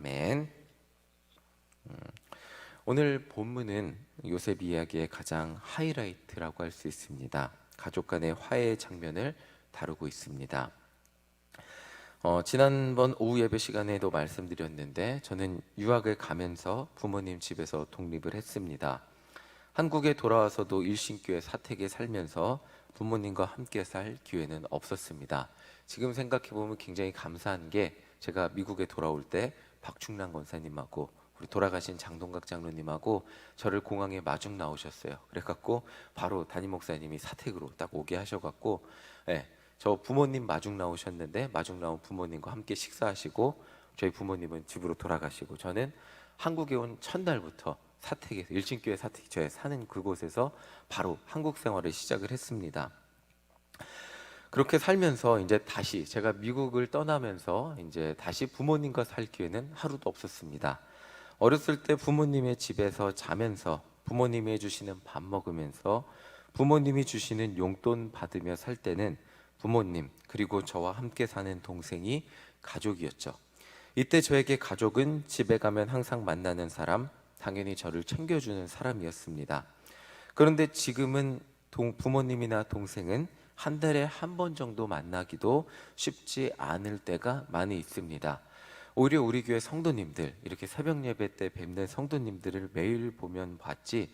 아멘. 오늘 본문은 요셉 이야기의 가장 하이라이트라고 할 수 있습니다. 가족 간의 화해 장면을 다루고 있습니다. 지난번 오후 예배 시간에도 말씀드렸는데 저는 유학을 가면서 부모님 집에서 독립을 했습니다. 한국에 돌아와서도 일신교회 사택에 살면서 부모님과 함께 살 기회는 없었습니다. 지금 생각해보면 굉장히 감사한 게 제가 미국에 돌아올 때 박충란 권사님하고 우리 돌아가신 장동각 장로님하고 저를 공항에 마중 나오셨어요. 그래갖고 바로 담임 목사님이 사택으로 딱 오게 하셔갖고 저 부모님 마중 나오셨는데 마중 나온 부모님과 함께 식사하시고 저희 부모님은 집으로 돌아가시고 저는 한국에 온 첫날부터 사택에서 일신교회 사택 저에 사는 그곳에서 바로 한국 생활을 시작을 했습니다. 그렇게 살면서 이제 다시 제가 미국을 떠나면서 이제 다시 부모님과 살 기회는 하루도 없었습니다. 어렸을 때 부모님의 집에서 자면서 부모님이 해주시는 밥 먹으면서 부모님이 주시는 용돈 받으며 살 때는 부모님 그리고 저와 함께 사는 동생이 가족이었죠. 이때 저에게 가족은 집에 가면 항상 만나는 사람, 당연히 저를 챙겨주는 사람이었습니다. 그런데 지금은 부모님이나 동생은 한 달에 한 번 정도 만나기도 쉽지 않을 때가 많이 있습니다. 오히려 우리 교회 성도님들, 이렇게 새벽 예배 때 뵙는 성도님들을 매일 보면 봤지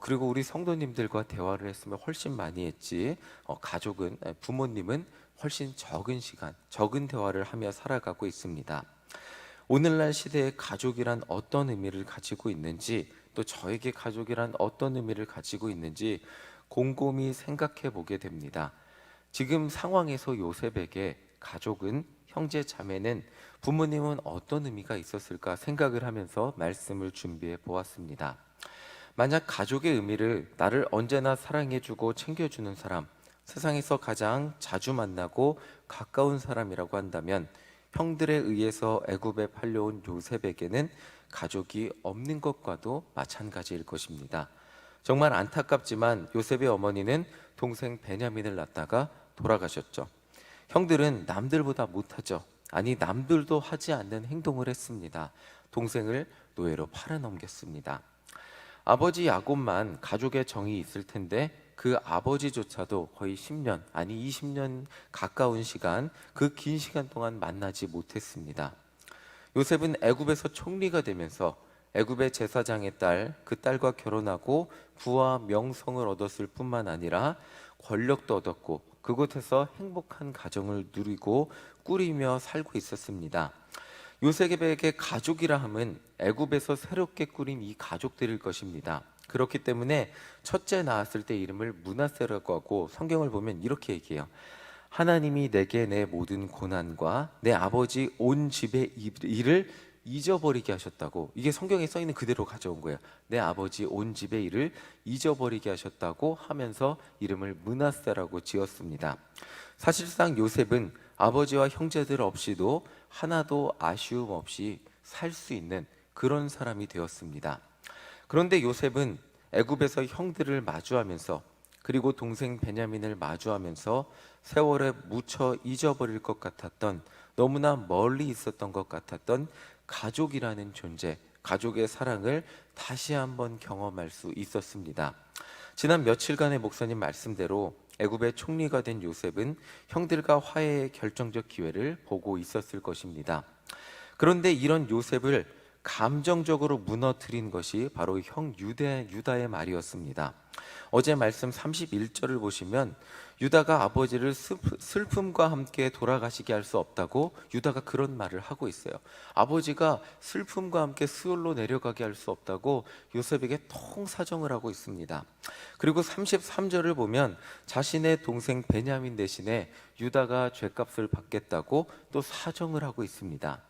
그리고 우리 성도님들과 대화를 했으면 훨씬 많이 했지 가족은, 부모님은 훨씬 적은 시간, 적은 대화를 하며 살아가고 있습니다. 오늘날 시대에 가족이란 어떤 의미를 가지고 있는지, 또 저에게 가족이란 어떤 의미를 가지고 있는지 곰곰이 생각해 보게 됩니다. 지금 상황에서 요셉에게 가족은, 형제 자매는, 부모님은 어떤 의미가 있었을까 생각을 하면서 말씀을 준비해 보았습니다. 만약 가족의 의미를 나를 언제나 사랑해주고 챙겨주는 사람, 세상에서 가장 자주 만나고 가까운 사람이라고 한다면 형들에 의해서 애굽에 팔려온 요셉에게는 가족이 없는 것과도 마찬가지일 것입니다. 정말 안타깝지만 요셉의 어머니는 동생 베냐민을 낳다가 돌아가셨죠. 형들은 남들보다 못하죠. 아니, 남들도 하지 않는 행동을 했습니다. 동생을 노예로 팔아넘겼습니다. 아버지 야곱만 가족의 정이 있을 텐데 그 아버지조차도 거의 10년, 아니 20년 가까운 시간, 그 긴 시간 동안 만나지 못했습니다. 요셉은 애굽에서 총리가 되면서 애굽의 제사장의 딸, 그 딸과 결혼하고 부와 명성을 얻었을 뿐만 아니라 권력도 얻었고 그곳에서 행복한 가정을 누리고 꾸리며 살고 있었습니다. 요셉에게 가족이라 함은 애굽에서 새롭게 꾸린 이 가족들일 것입니다. 그렇기 때문에 첫째 낳았을 때 이름을 므낫세라고 하고 성경을 보면 이렇게 얘기해요. 하나님이 내게 내 모든 고난과 내 아버지 온 집의 일을 잊어버리게 하셨다고. 이게 성경에 써 있는 그대로 가져온 거예요. 내 아버지 온 집의 일을 잊어버리게 하셨다고 하면서 이름을 므낫세라고 지었습니다. 사실상 요셉은 아버지와 형제들 없이도 하나도 아쉬움 없이 살 수 있는 그런 사람이 되었습니다. 그런데 요셉은 애굽에서 형들을 마주하면서 그리고 동생 베냐민을 마주하면서 세월에 묻혀 잊어버릴 것 같았던, 너무나 멀리 있었던 것 같았던 가족이라는 존재, 가족의 사랑을 다시 한번 경험할 수 있었습니다. 지난 며칠간의 목사님 말씀대로 애굽의 총리가 된 요셉은 형들과 화해의 결정적 기회를 보고 있었을 것입니다. 그런데 이런 요셉을 감정적으로 무너뜨린 것이 바로 형 유다의 말이었습니다. 어제 말씀 31절을 보시면 유다가 아버지를 슬픔과 함께 돌아가시게 할 수 없다고 유다가 그런 말을 하고 있어요. 아버지가 슬픔과 함께 스올로 내려가게 할 수 없다고 요셉에게 통사정을 하고 있습니다. 그리고 33절을 보면 자신의 동생 베냐민 대신에 유다가 죗값을 받겠다고 또 사정을 하고 있습니다.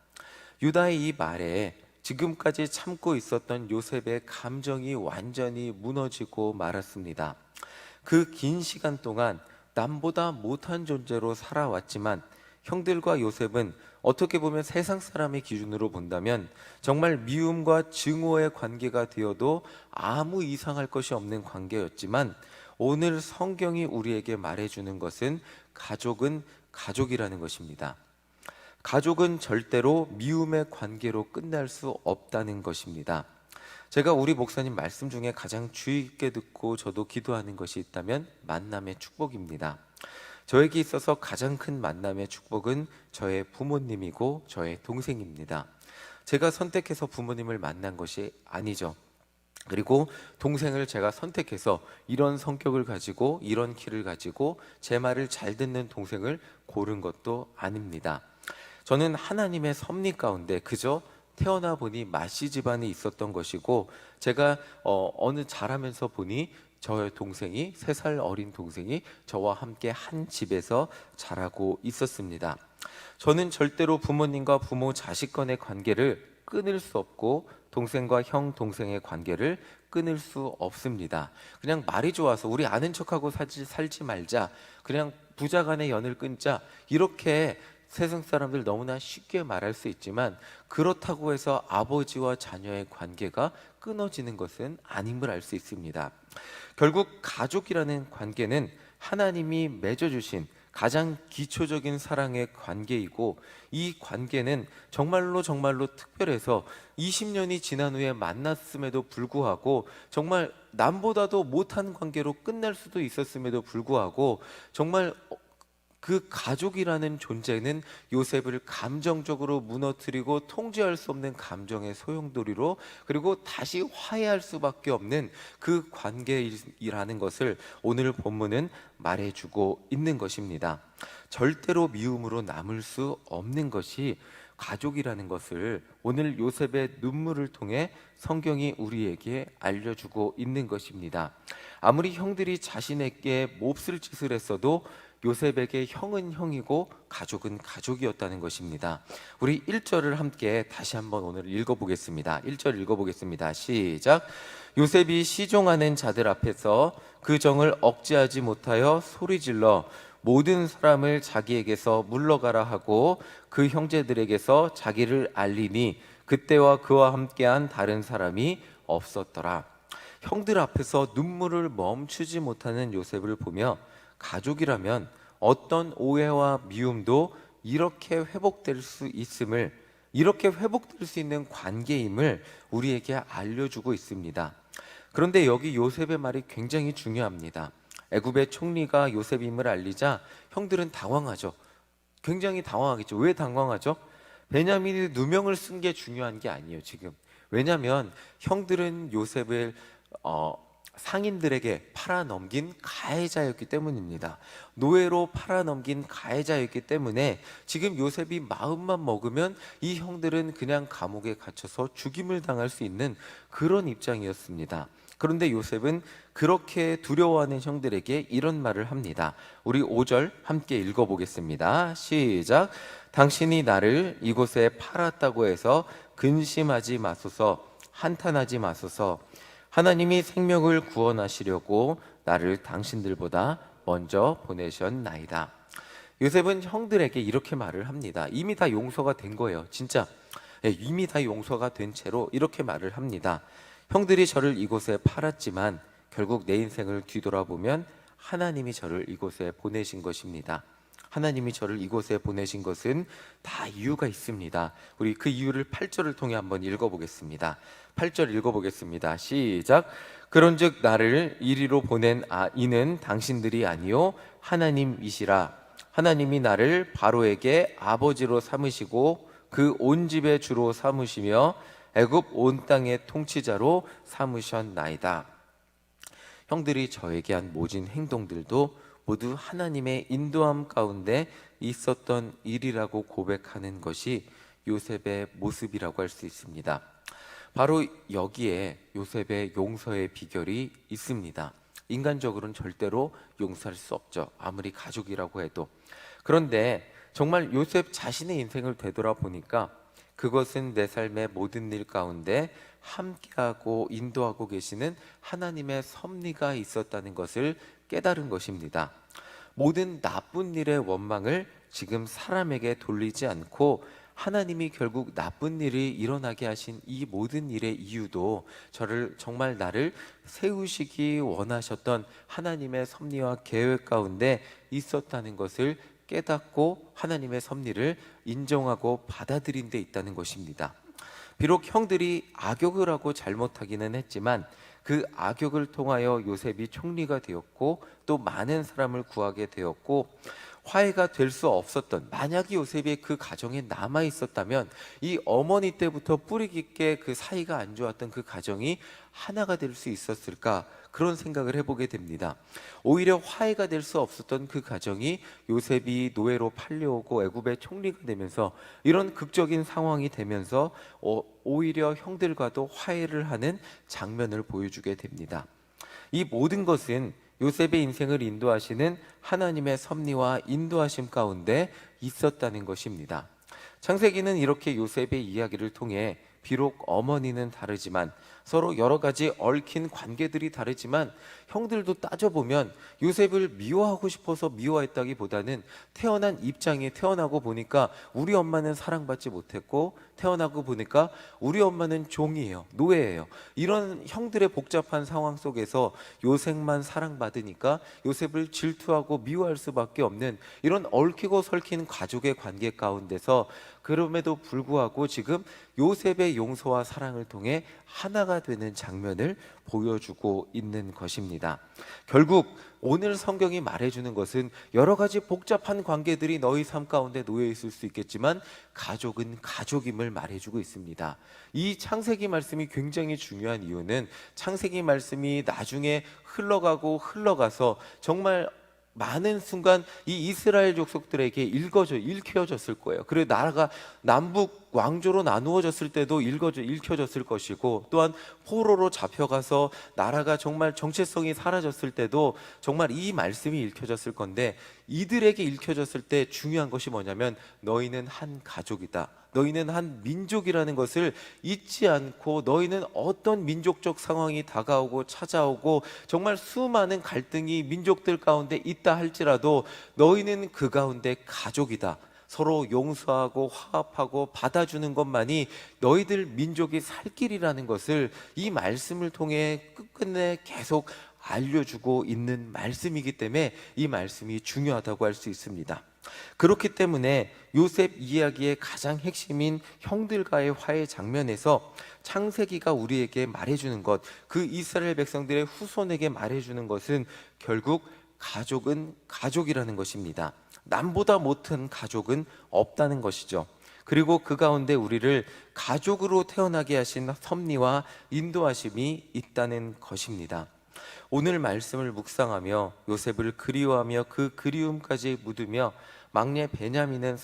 유다의 이 말에 지금까지 참고 있었던 요셉의 감정이 완전히 무너지고 말았습니다. 그 긴 시간 동안 남보다 못한 존재로 살아왔지만 형들과 요셉은 어떻게 보면 세상 사람의 기준으로 본다면 정말 미움과 증오의 관계가 되어도 아무 이상할 것이 없는 관계였지만 오늘 성경이 우리에게 말해주는 것은 가족은 가족이라는 것입니다. 가족은 절대로 미움의 관계로 끝날 수 없다는 것입니다. 제가 우리 목사님 말씀 중에 가장 주의 깊게 듣고 저도 기도하는 것이 있다면 만남의 축복입니다. 저에게 있어서 가장 큰 만남의 축복은 저의 부모님이고 저의 동생입니다. 제가 선택해서 부모님을 만난 것이 아니죠. 그리고 동생을 제가 선택해서 이런 성격을 가지고 이런 키를 가지고 제 말을 잘 듣는 동생을 고른 것도 아닙니다. 저는 하나님의 섭리 가운데 그저 태어나 보니 마씨 집안에 있었던 것이고, 제가 어느 자라면서 보니 저의 동생이 3살 어린 동생이 저와 함께 한 집에서 자라고 있었습니다. 저는 절대로 부모님과 부모 자식 간의 관계를 끊을 수 없고 동생과 형 동생의 관계를 끊을 수 없습니다. 그냥 말이 좋아서 우리 아는 척하고 살지 말자, 그냥 부자 간의 연을 끊자, 이렇게 세상 사람들 너무나 쉽게 말할 수 있지만 그렇다고 해서 아버지와 자녀의 관계가 끊어지는 것은 아님을 알 수 있습니다. 결국 가족이라는 관계는 하나님이 맺어주신 가장 기초적인 사랑의 관계이고, 이 관계는 정말로 특별해서 20년이 지난 후에 만났음에도 불구하고 정말 남보다도 못한 관계로 끝날 수도 있었음에도 불구하고 정말 그 가족이라는 존재는 요셉을 감정적으로 무너뜨리고 통제할 수 없는 감정의 소용돌이로, 그리고 다시 화해할 수밖에 없는 그 관계이라는 것을 오늘 본문은 말해주고 있는 것입니다. 절대로 미움으로 남을 수 없는 것이 가족이라는 것을 오늘 요셉의 눈물을 통해 성경이 우리에게 알려주고 있는 것입니다. 아무리 형들이 자신에게 몹쓸 짓을 했어도 요셉에게 형은 형이고 가족은 가족이었다는 것입니다. 우리 1절을 함께 다시 한번 오늘 읽어보겠습니다. 1절 읽어보겠습니다. 시작. 요셉이 시종하는 자들 앞에서 그 정을 억제하지 못하여 소리질러 모든 사람을 자기에게서 물러가라 하고 그 형제들에게서 자기를 알리니 그때와 그와 함께한 다른 사람이 없었더라. 형들 앞에서 눈물을 멈추지 못하는 요셉을 보며 가족이라면 어떤 오해와 미움도 이렇게 회복될 수 있음을, 이렇게 회복될 수 있는 관계임을 우리에게 알려주고 있습니다. 그런데 여기 요셉의 말이 굉장히 중요합니다. 애굽의 총리가 요셉임을 알리자 형들은 당황하죠. 굉장히 당황하겠죠. 왜 당황하죠? 베냐민이 누명을 쓴 게 중요한 게 아니에요, 지금. 왜냐하면 형들은 요셉을 상인들에게 팔아넘긴 가해자였기 때문입니다. 노예로 팔아넘긴 가해자였기 때문에 지금 요셉이 마음만 먹으면 이 형들은 그냥 감옥에 갇혀서 죽임을 당할 수 있는 그런 입장이었습니다. 그런데 요셉은 그렇게 두려워하는 형들에게 이런 말을 합니다. 우리 5절 함께 읽어보겠습니다. 시작. 당신이 나를 이곳에 팔았다고 해서 근심하지 마소서, 한탄하지 마소서. 하나님이 생명을 구원하시려고 나를 당신들보다 먼저 보내셨나이다. 요셉은 형들에게 이렇게 말을 합니다. 이미 다 용서가 된 거예요. 진짜 이미 다 용서가 된 채로 이렇게 말을 합니다. 형들이 저를 이곳에 팔았지만 결국 내 인생을 뒤돌아보면 하나님이 저를 이곳에 보내신 것입니다. 하나님이 저를 이곳에 보내신 것은 다 이유가 있습니다. 우리 그 이유를 8절을 통해 한번 읽어보겠습니다. 8절 읽어보겠습니다. 시작. 그런즉 나를 이리로 보낸 이는 당신들이 아니요 하나님이시라. 하나님이 나를 바로에게 아버지로 삼으시고 그 온 집의 주로 삼으시며 애굽 온 땅의 통치자로 삼으셨나이다. 형들이 저에게 한 모진 행동들도 모두 하나님의 인도함 가운데 있었던 일이라고 고백하는 것이 요셉의 모습이라고 할 수 있습니다. 바로 여기에 요셉의 용서의 비결이 있습니다. 인간적으로는 절대로 용서할 수 없죠. 아무리 가족이라고 해도. 그런데 정말 요셉 자신의 인생을 되돌아보니까 그것은 내 삶의 모든 일 가운데 함께하고 인도하고 계시는 하나님의 섭리가 있었다는 것을 깨달은 것입니다. 모든 나쁜 일의 원망을 지금 사람에게 돌리지 않고 하나님이 결국 나쁜 일이 일어나게 하신 이 모든 일의 이유도 정말 나를 세우시기 원하셨던 하나님의 섭리와 계획 가운데 있었다는 것을 깨닫고 하나님의 섭리를 인정하고 받아들인 데 있다는 것입니다. 비록 형들이 악역을 하고 잘못하기는 했지만 그 악역을 통하여 요셉이 총리가 되었고 또 많은 사람을 구하게 되었고, 화해가 될 수 없었던, 만약에 요셉이 그 가정에 남아 있었다면 이 어머니 때부터 뿌리 깊게 그 사이가 안 좋았던 그 가정이 하나가 될 수 있었을까, 그런 생각을 해보게 됩니다. 오히려 화해가 될 수 없었던 그 가정이 요셉이 노예로 팔려오고 애굽의 총리가 되면서 이런 극적인 상황이 되면서 오히려 형들과도 화해를 하는 장면을 보여주게 됩니다. 이 모든 것은 요셉의 인생을 인도하시는 하나님의 섭리와 인도하심 가운데 있었다는 것입니다. 창세기는 이렇게 요셉의 이야기를 통해 비록 어머니는 다르지만, 서로 여러 가지 얽힌 관계들이 다르지만 형들도 따져보면 요셉을 미워하고 싶어서 미워했다기보다는 태어난 입장이, 태어나고 보니까 우리 엄마는 사랑받지 못했고 태어나고 보니까 우리 엄마는 종이에요, 노예예요. 이런 형들의 복잡한 상황 속에서 요셉만 사랑받으니까 요셉을 질투하고 미워할 수밖에 없는 이런 얽히고 설킨 가족의 관계 가운데서, 그럼에도 불구하고 지금 요셉의 용서와 사랑을 통해 하나가 되는 장면을 보여주고 있는 것입니다. 결국 오늘 성경이 말해주는 것은 여러 가지 복잡한 관계들이 너희 삶 가운데 놓여 있을 수 있겠지만 가족은 가족임을 말해주고 있습니다. 이 창세기 말씀이 굉장히 중요한 이유는 창세기 말씀이 나중에 흘러가서 정말 많은 순간 이 이스라엘 족속들에게 읽혀졌을 거예요. 그리고 나라가 남북 왕조로 나누어졌을 때도 읽혀졌을 것이고, 또한 포로로 잡혀가서 나라가 정말 정체성이 사라졌을 때도 정말 이 말씀이 읽혀졌을 건데, 이들에게 읽혀졌을 때 중요한 것이 뭐냐면 너희는 한 가족이다, 너희는 한 민족이라는 것을 잊지 않고, 너희는 어떤 민족적 상황이 다가오고 찾아오고 정말 수많은 갈등이 민족들 가운데 있다 할지라도 너희는 그 가운데 가족이다, 서로 용서하고 화합하고 받아주는 것만이 너희들 민족이 살 길이라는 것을 이 말씀을 통해 끝끝내 계속 알려주고 있는 말씀이기 때문에 이 말씀이 중요하다고 할 수 있습니다. 그렇기 때문에 요셉 이야기의 가장 핵심인 형들과의 화해 장면에서 창세기가 우리에게 말해주는 것, 그 이스라엘 백성들의 후손에게 말해주는 것은 결국 가족은 가족이라는 것입니다. 남보다 못한 가족은 없다는 것이죠. 그리고 그 가운데 우리를 가족으로 태어나게 하신 섭리와 인도하심이 있다는 것입니다. 오늘 말씀을 묵상하며 요셉을 그리워하며 그 그리움까지 묻으며 막내 베냐민은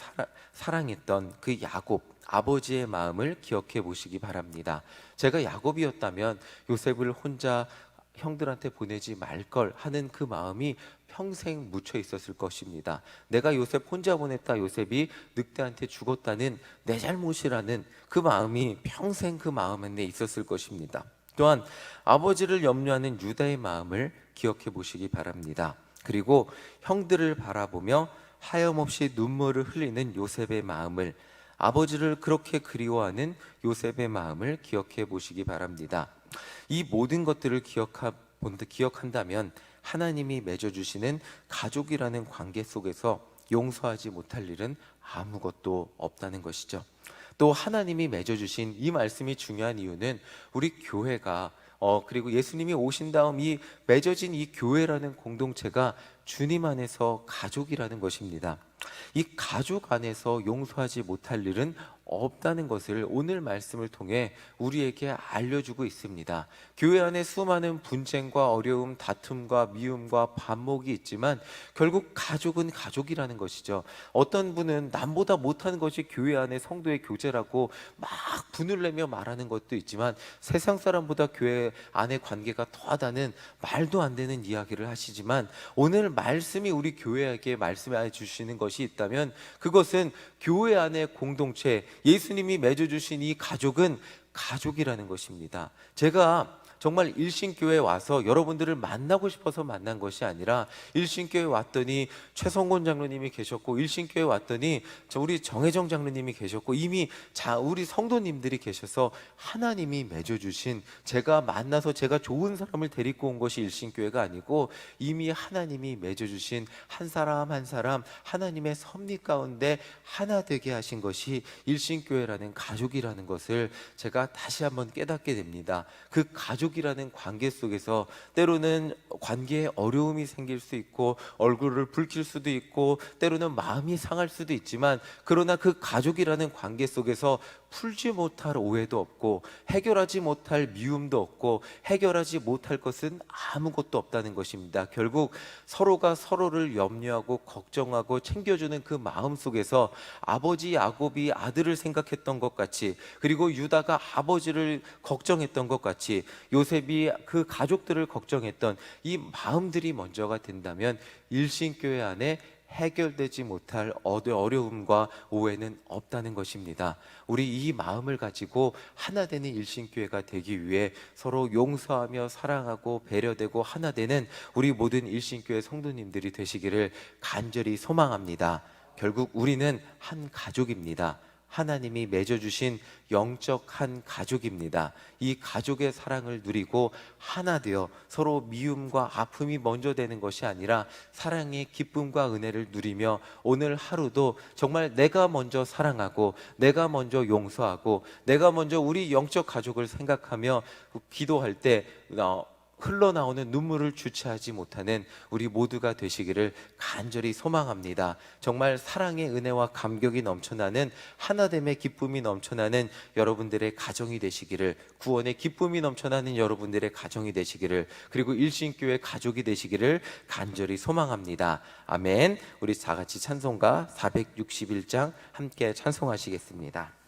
사랑했던 그 야곱, 아버지의 마음을 기억해 보시기 바랍니다. 제가 야곱이었다면 요셉을 혼자 형들한테 보내지 말걸 하는 그 마음이 평생 묻혀 있었을 것입니다. 내가 요셉 혼자 보냈다, 요셉이 늑대한테 죽었다는 내 잘못이라는 그 마음이 평생 그 마음 안에 있었을 것입니다. 또한 아버지를 염려하는 유다의 마음을 기억해 보시기 바랍니다. 그리고 형들을 바라보며 하염없이 눈물을 흘리는 요셉의 마음을, 아버지를 그렇게 그리워하는 요셉의 마음을 기억해 보시기 바랍니다. 이 모든 것들을 기억한다면 하나님이 맺어주시는 가족이라는 관계 속에서 용서하지 못할 일은 아무것도 없다는 것이죠. 또 하나님이 맺어주신 이 말씀이 중요한 이유는 우리 교회가 그리고 예수님이 오신 다음 이 맺어진 이 교회라는 공동체가 주님 안에서 가족이라는 것입니다. 이 가족 안에서 용서하지 못할 일은 없다는 것을 오늘 말씀을 통해 우리에게 알려주고 있습니다. 교회 안에 수많은 분쟁과 어려움, 다툼과 미움과 반목이 있지만 결국 가족은 가족이라는 것이죠. 어떤 분은 남보다 못한 것이 교회 안에 성도의 교제라고 막 분을 내며 말하는 것도 있지만, 세상 사람보다 교회 안의 관계가 더하다는 말도 안 되는 이야기를 하시지만, 오늘 말씀이 우리 교회에게 말씀해 주시는 것이 있다면 그것은 교회 안의 공동체, 예수님이 맺어주신 이 가족은 가족이라는 것입니다. 제가 정말 일신교회에 와서 여러분들을 만나고 싶어서 만난 것이 아니라 일신교회에 왔더니 최성곤 장로님이 계셨고, 일신교회에 왔더니 우리 정혜정 장로님이 계셨고, 이미 우리 성도님들이 계셔서 하나님이 맺어주신, 제가 만나서 제가 좋은 사람을 데리고 온 것이 일신교회가 아니고 이미 하나님이 맺어주신 한 사람 한 사람 하나님의 섭리 가운데 하나 되게 하신 것이 일신교회라는 가족이라는 것을 제가 다시 한번 깨닫게 됩니다. 그 가족이라는 관계 속에서 때로는 관계에 어려움이 생길 수 있고 얼굴을 붉힐 수도 있고 때로는 마음이 상할 수도 있지만, 그러나 그 가족이라는 관계 속에서 풀지 못할 오해도 없고 해결하지 못할 미움도 없고 해결하지 못할 것은 아무것도 없다는 것입니다. 결국 서로가 서로를 염려하고 걱정하고 챙겨주는 그 마음 속에서 아버지 야곱이 아들을 생각했던 것 같이, 그리고 유다가 아버지를 걱정했던 것 같이 요셉이 그 가족들을 걱정했던 이 마음들이 먼저가 된다면 일신교회 안에 해결되지 못할 어려움과 오해는 없다는 것입니다. 우리 이 마음을 가지고 하나 되는 일신교회가 되기 위해 서로 용서하며 사랑하고 배려되고 하나 되는 우리 모든 일신교회 성도님들이 되시기를 간절히 소망합니다. 결국 우리는 한 가족입니다. 하나님이 맺어주신 영적 한 가족입니다. 이 가족의 사랑을 누리고 하나 되어 서로 미움과 아픔이 먼저 되는 것이 아니라 사랑의 기쁨과 은혜를 누리며 오늘 하루도 정말 내가 먼저 사랑하고 내가 먼저 용서하고 내가 먼저 우리 영적 가족을 생각하며 기도할 때 흘러나오는 눈물을 주체하지 못하는 우리 모두가 되시기를 간절히 소망합니다. 정말 사랑의 은혜와 감격이 넘쳐나는 하나됨의 기쁨이 넘쳐나는 여러분들의 가정이 되시기를, 구원의 기쁨이 넘쳐나는 여러분들의 가정이 되시기를, 그리고 일신교회 가족이 되시기를 간절히 소망합니다. 아멘. 우리 다 같이 찬송가 461장 함께 찬송하시겠습니다.